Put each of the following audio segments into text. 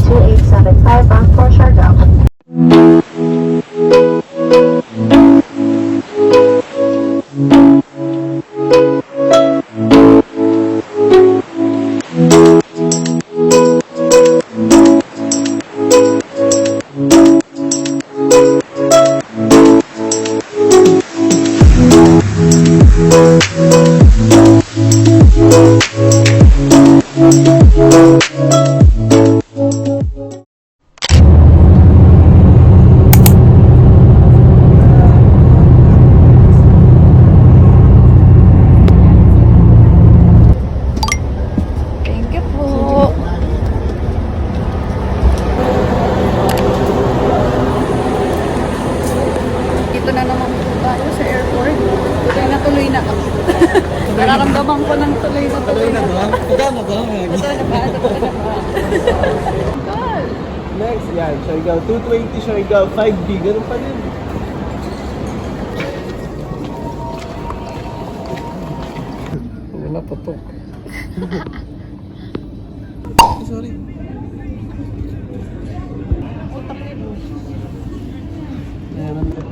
2875 bound for Siargao. Nararamdaman ko ng tuloy na tuloy na ba? Pagkama ba? Ito na ba? Next, yan. Siargao. 220 Siargao. 5B. Ganun pa rin. Wala patok. Sorry. Utak nito. Meron pa.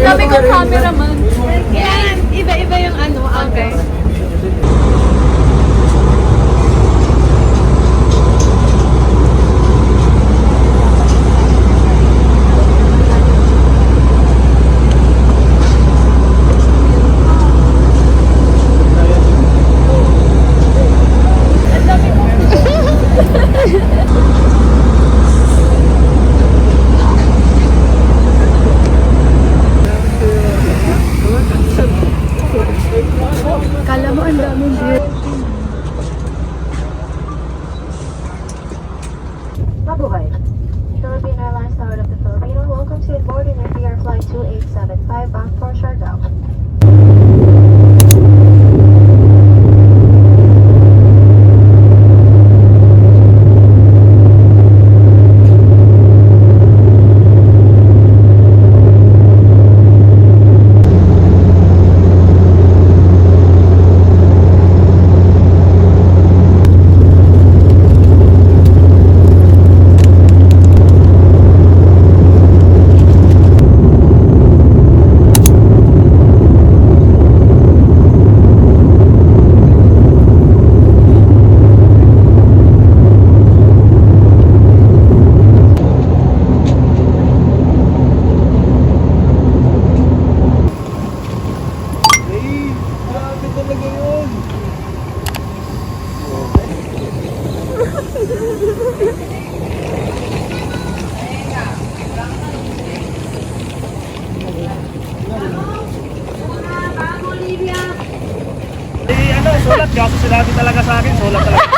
Sabi ko cameraman. Yan, iba-iba yung ano, okay. Kala mo ang daming beer. Mabuhay. Philippine Airlines Tower of the Filipino welcomes you aboard in FDR Flight 2875 bound for Siargao. Sulat, kasi sinabi talaga sa akin, sulat talaga.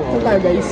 Ito tayo guys.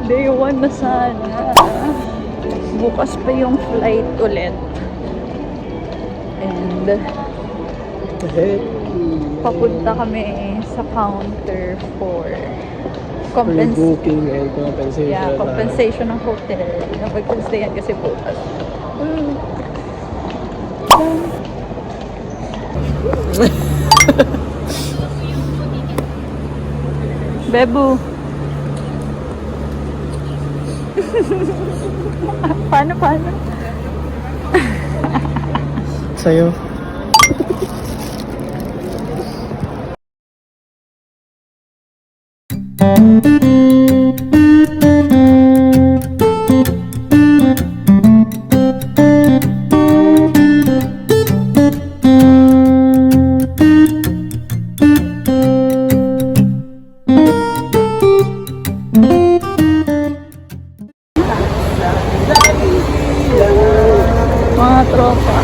Day 1 na sana. Bukas pa yung flight ulit. And papunta kami sa counter for booking and compensation. Yeah, compensation ng hotel. Napag-stayan kasi bukas. Bebu. Paano? Sa'yo. Mga tropa.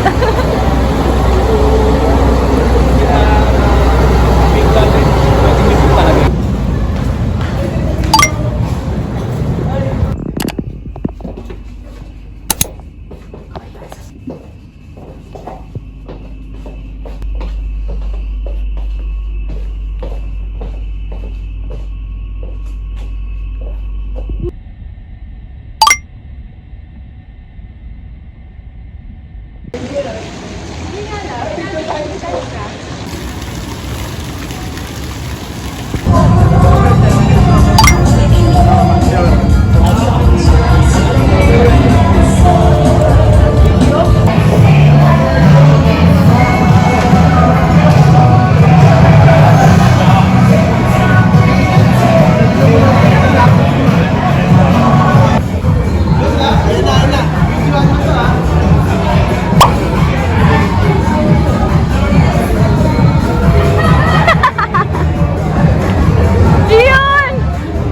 Dion!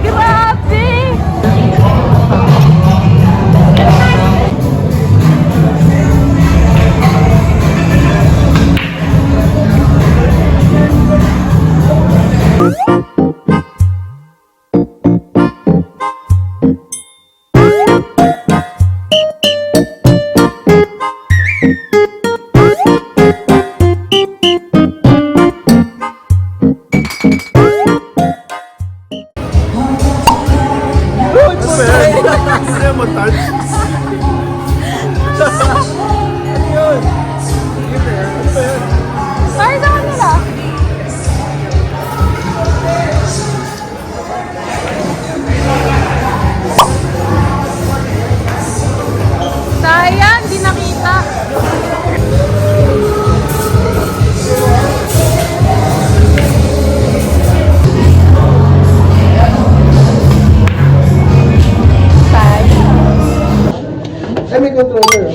Grabe! Ano mo, touch? Ano yun? Ano ba yun? Ay, sa kanila! Sayang, di nakita. Ay, may controller.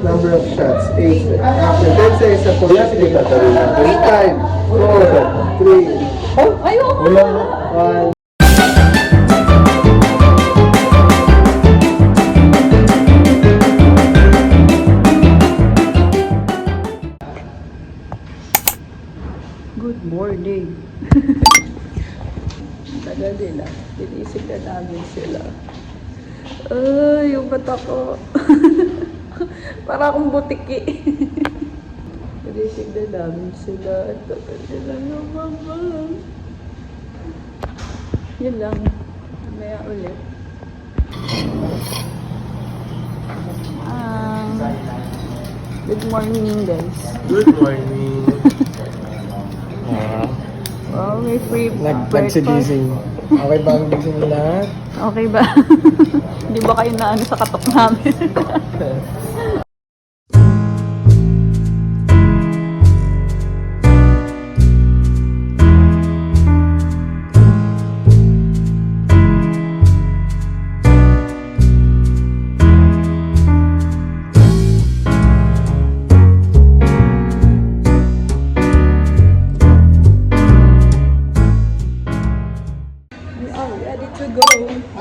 Number of shots, 8. After 10 seconds, the police take a 5, 4, 3, Ayoko! 1. Good morning. Tagal nila. Tinisig na namin sila. Ay, yung mata ko. Para akong butiki. Tinisig na namin sila. At tagal nila lumabas. Yun lang. Mamaya ulit. Good morning, guys. Good morning. Wow, may free breakfast. Nagsigising. Okay ba ang gising nila? Okay ba? Hindi ba kayo na ano sa katok namin?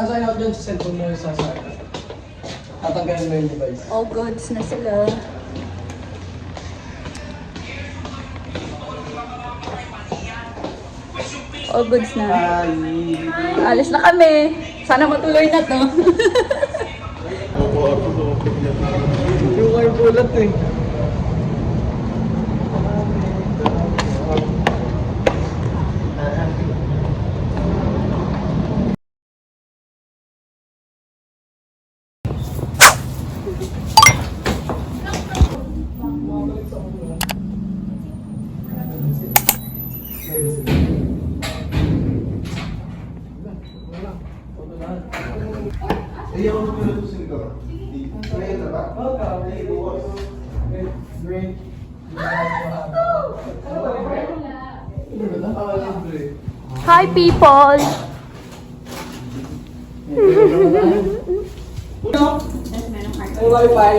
Sign out dyan sa cellphone mo sa tatanggalin mo yung device. All goods na sila. All goods na. Alis na kami. Sana matuloy na to. Yung kayo bulat eh. Ayaw mo na gusto nito. Ngayon na ba? Green. Hi people! Wi-Fi.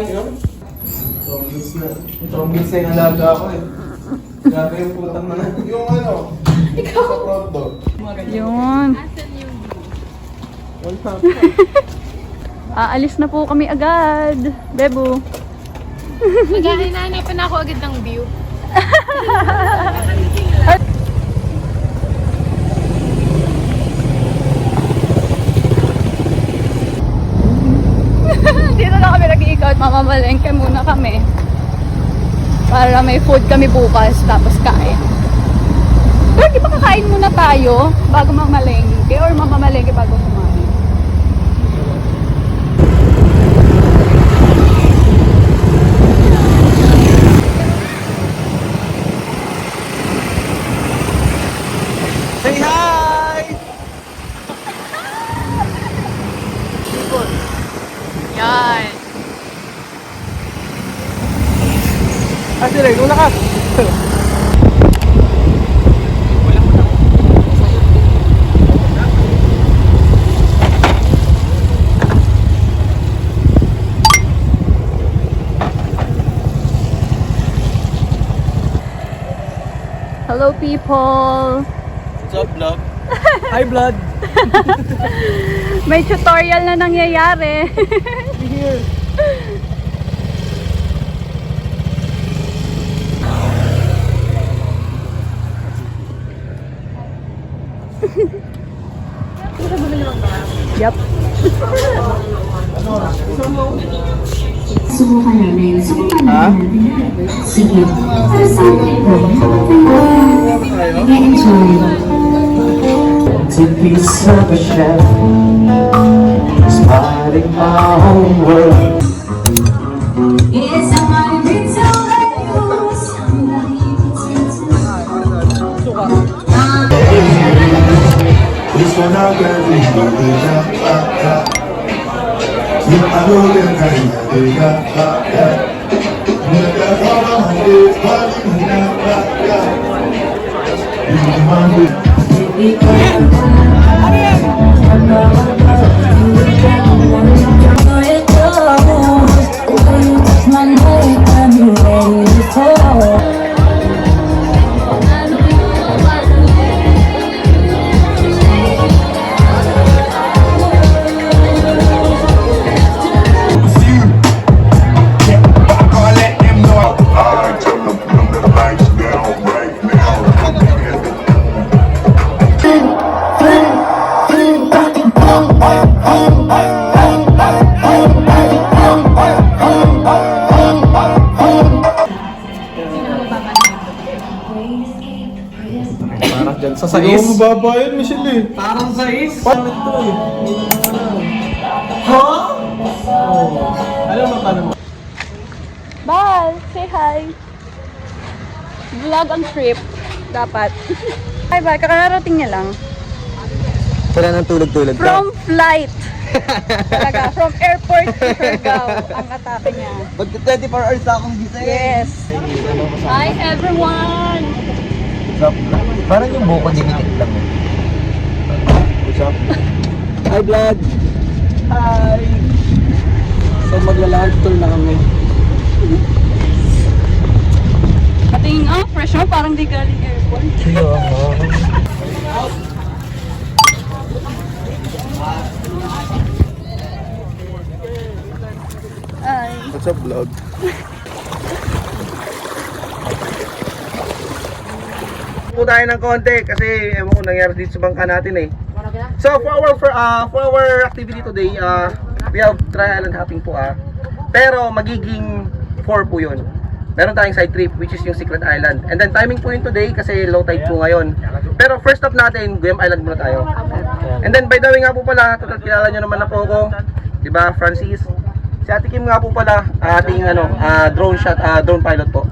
Zombies na yung alaga ako eh. Grabe yung putang na. Yung ano? Ikaw? Sa pronto. Yun. What's up? Aalis na po kami agad. Bebo. Maghahanap na ako agad ng view. Dito na kami nag-iikot. Mamamalengke muna kami. Para may food kami bukas. Tapos kain. Pero di ba kakain muna tayo bago mamalengke? Or mamamalengke bago kumain? Say hi! Yan. Kasi rin, una ka. Hello people! What's up, vlog? Hi, vlog! May tutorial na nangyayari. Here. Yup. Subukan namin. Subukan namin. Sige. Para sa akin po. Nag-enjoy. To piece of a chef, spotting my whole world. It's a my retail values. This one I got is nothing. You know I know that I got. You got all of this, but you got. You my I tell them put the lights down right now. Parang dyan sa sais. Hindi mo mababayad, Michelle eh. Parang sais? Paano ito eh? Ha? Oh. Alam mo paano mo? Bye! Say hi! Vlog ang trip. Dapat. Hi, bye. Kakarating niya lang. Wala nang tulog-tulog From flight. Talaga. From airport to Surigao. Ang atake niya. Magka 24 hours na akong gising. Yes. Hi, everyone! Parang yung buko dinikit lang eh. What's up? Hi, vlog! Hi! So maglalakad tour na kami. Patingin, fresh mo. Parang di galing airport. Ay. What's up, vlog? po tayo ng konti kasi ewan ko nangyari dito sa bangka natin eh. So for our activity today, we have trial and hopping po pero magiging 4 po yun. Meron tayong side trip which is yung Secret Island. And then timing po yun today kasi low tide po ngayon. Pero first stop natin, Guyam Island muna tayo. And then by the way nga po pala, total kilala nyo naman na po ako. Diba, Francis? Si Ate Kim nga po pala, ating drone pilot po.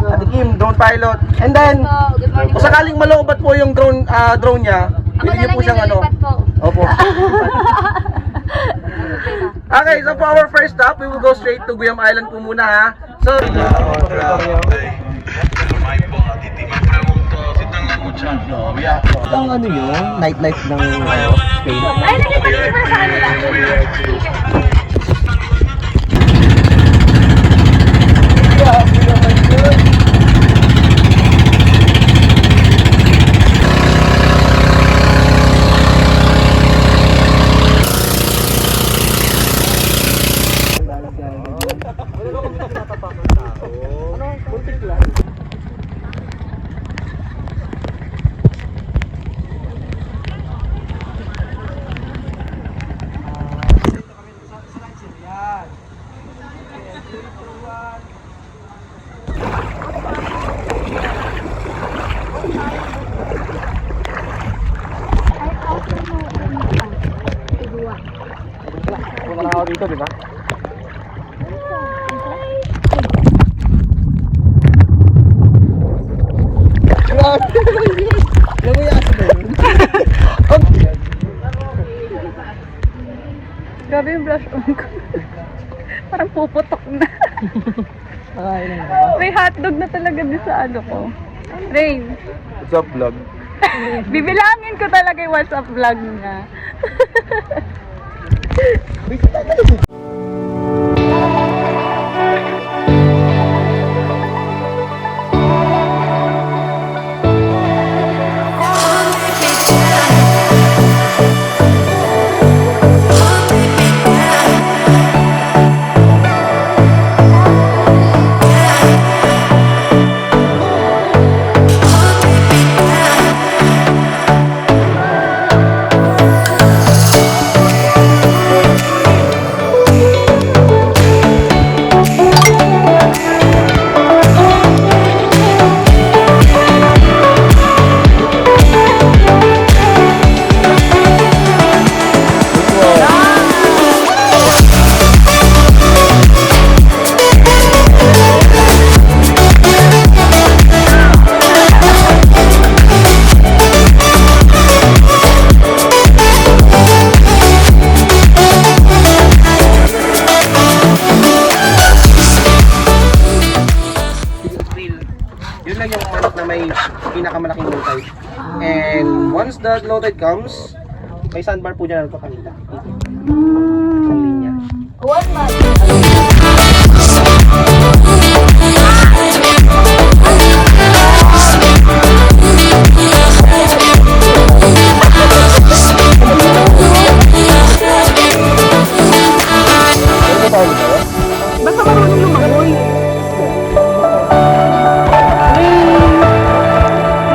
Ate Kim, drone pilot. And then, kung sakaling malobat po yung drone niya, pwede niyo po siyang Opo. Okay, so for our first stop, we will go straight to Guyam Island po muna ha. So, Ang ano yun? Nightlife ng Spain. Ay, nagkakalit mo sa kanila. pumunta ako dito, di ba? Grabe yung blush on ko. Parang puputok na. May hotdog na talaga din sa ano ko. Rain. What's up, vlog? Bibilangin ko talaga yung WhatsApp vlog niya. Yun lang yung manok na may pinakamalaking low tide. And once the low tide comes, may sandbar po dyan ito kanila. Isang linya. Basta marunong lumangoy.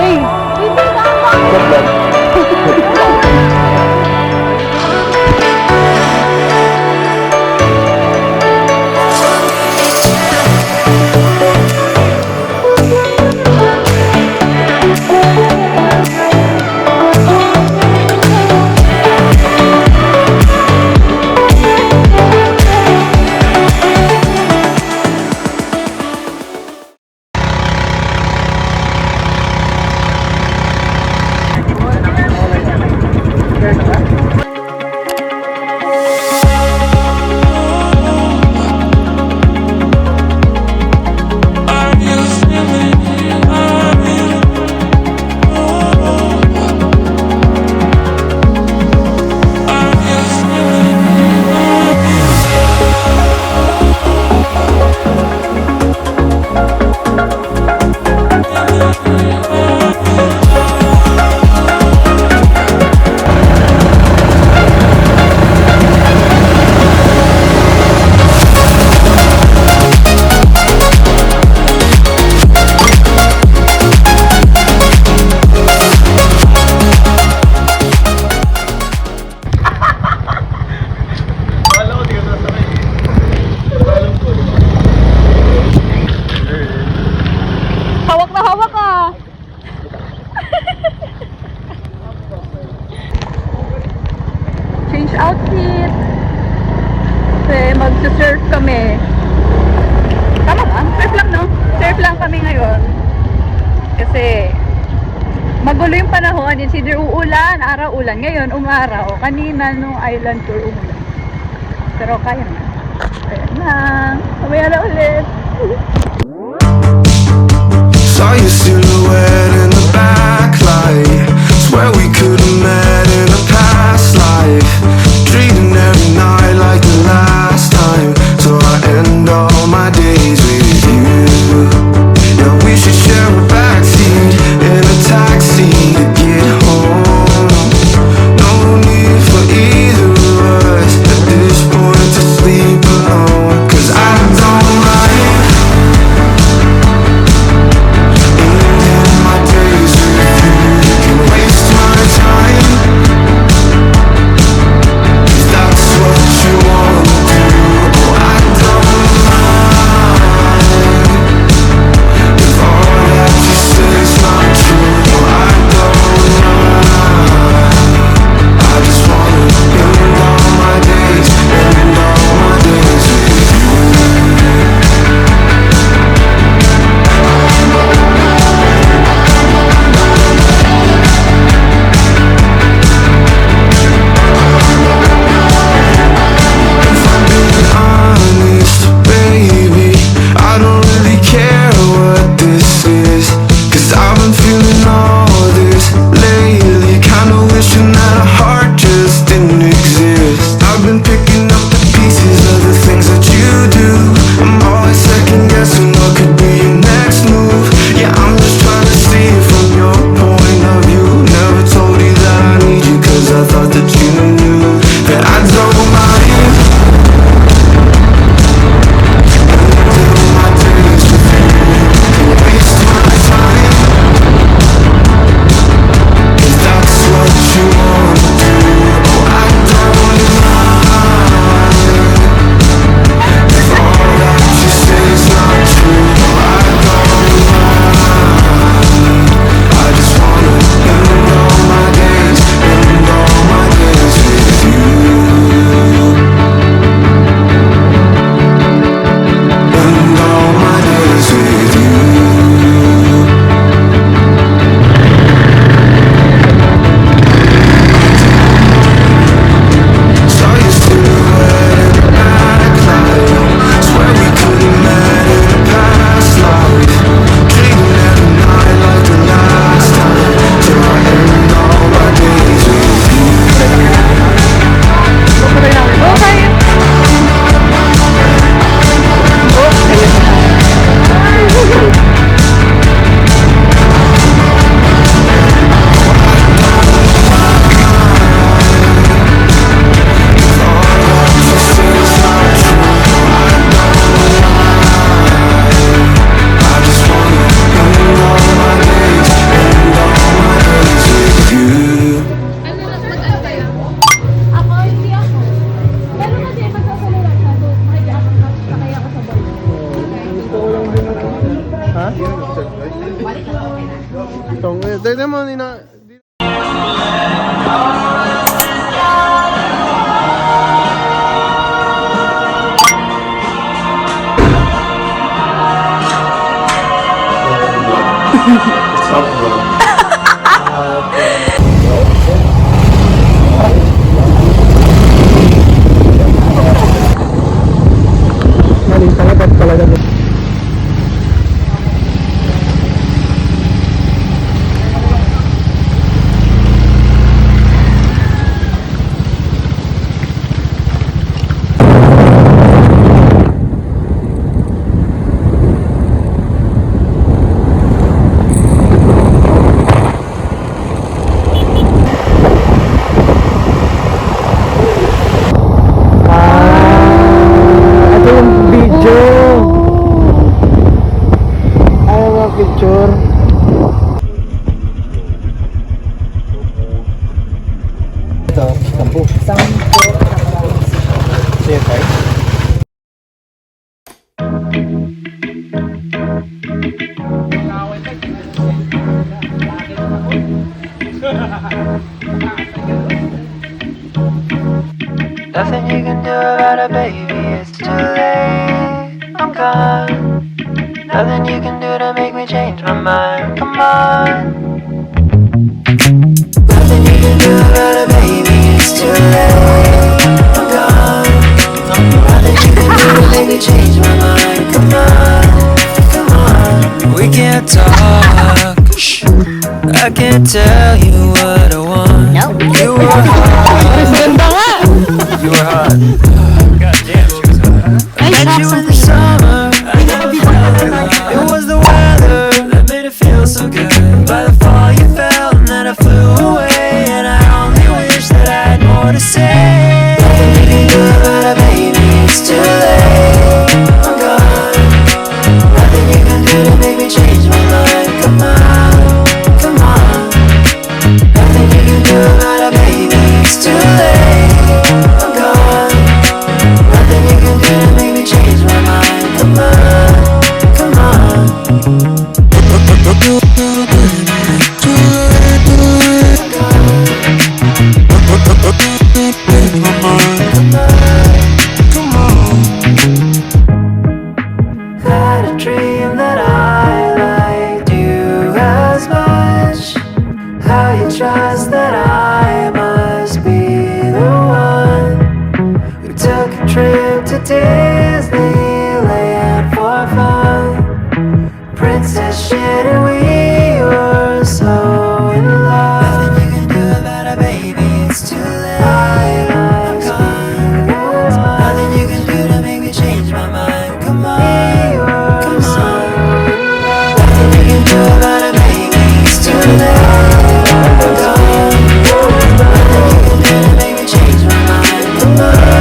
Rain! Hindi na ako! beach outfit. Kasi mag-surf kami. Tama ba? Surf lang, no? Surf lang kami ngayon. Kasi magulo yung panahon. It's either uulan, araw-ulan. Ngayon, umaraw. Kanina, nung island tour, umulan. Pero kaya na. Kaya na. Mamaya na ulit. Saw your silhouette in the backlight. Swear we could have met in a past life. Dreaming every night like the last time. So I end all my days with you. Yeah, we should share a backseat in a taxi to get home. No need for either of us at this point to sleep alone. 'Cause I don't like ending my days with you. You can waste my time, 'cause that's what you wanna do. Oh, I don't mind if all that you say is not true. Oh, I don't mind. I just wanna end all my days, end all my days with you. If I'm being honest, baby, I don't really care what this is. 'Cause I've been feeling all this lately. Kinda wishing that a heart just didn't exist. I've been picking up the pieces of the things that you do. I'm always second guessing what could be your next move. Yeah, I'm just trying to see it from your point of view. Never told you that I need you, 'cause I thought that you knew that I don't mind. Ending my days with you. Can waste my time, 'cause that's what you wanna do. Oh, I don't mind if all that you say is not true. Oh, I don't mind. I just wanna end all my days, end all my days with you. End all my days with you. Saw your silhouette in the backlight. Swear we could have met in a past life. Dreaming every night like the last time. So I end all my days with you. Okay. I just wanna end all my days, end all my days with you. Ako, hindi ako. Pero kasi magsasaluran ka, so makikiaman ka, sakay ako sa ball. Ha? Itong, dahil mo nina... Maling talaga talaga. Ito yung video. Ayaw mga picture. Ito, sampu. Sige, tayo. Nothing you can do about it, baby, it's too late. I'm gone. Nothing you can do to make me change my mind. Come on. Nothing you can do about it, baby, it's too late. I'm gone. Nothing you can do to make me change my mind. Come on, come on. We can't talk. Shh. I can't tell you what I want. You were hot. You were hot. God damn, she was hot. I met you in the summer. I never felt it. It was the weather that made it feel so good. By the fall you fell and then I flew away. And I only wish that I had more to say. Nothing you can do about it, baby, it's too late. I'm gone. Nothing you can do to make me change my mind. Come on, come on. Nothing you can do about it, baby, it's too late. I'm gone. Nothing you can do to make me change my mind. Come on, come on. Had a dream that I liked you as much. How you trust that I must be the one. We took a trip to Disneyland for fun. Princess shit and we were so in love. Nothing you can do about it, baby, it's too late. I'm gone. Nothing you can do to make me change my mind. Come on, come on. Nothing you can do about it, baby, it's too late. I'm gone. Nothing you can do to make me change my mind. Come on.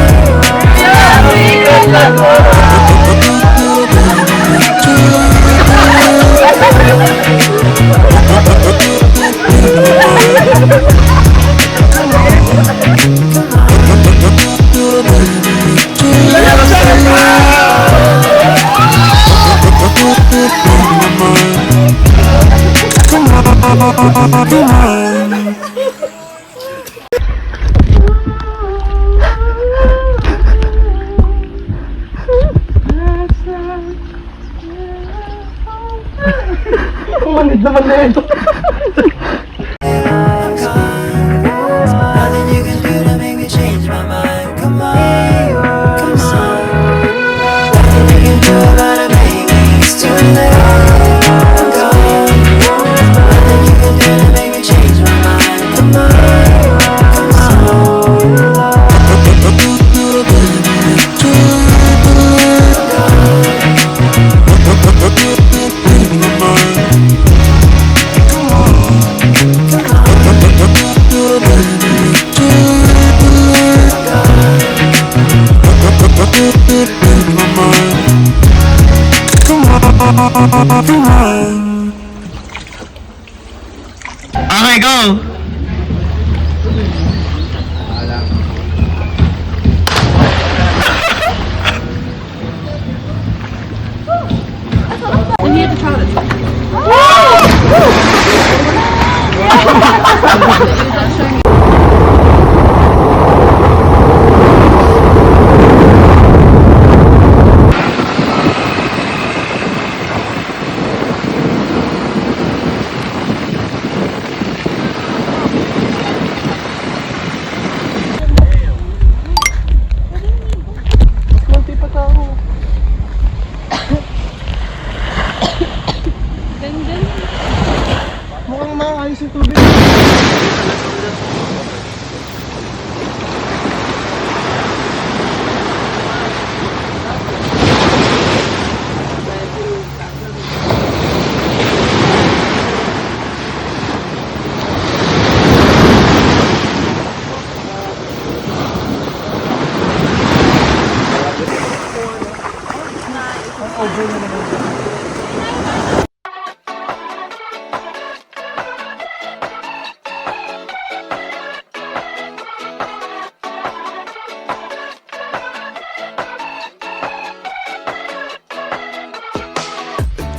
Nothing you can do to make me change my mind. Come on, come on. Nothing you can do about it, baby, it's too late. I'm gone. Nothing you can do to make me change my mind. Come on, come Okay, go! Mukhang maayos yung tubig.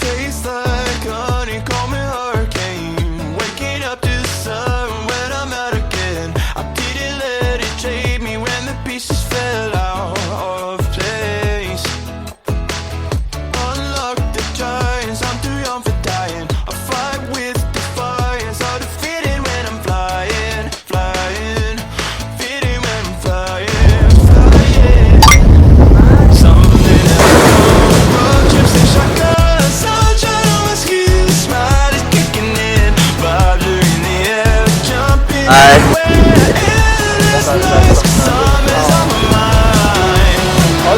Tastes like honey, call me hurricane. Waking up to sun when I'm out again. I didn't let it change.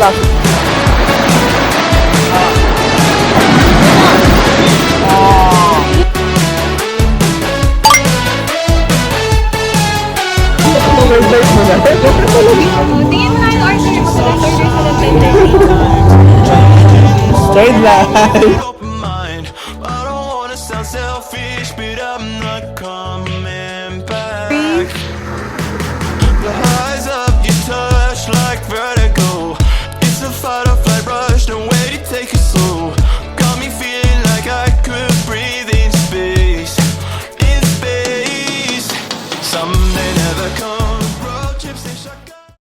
last. Overnight mo na. Tingin mo na yung order mo. Order sa tender. Third line. open mind. I don't wanna sound selfish, but I'm not coming back. The highs of your touch like vertigo.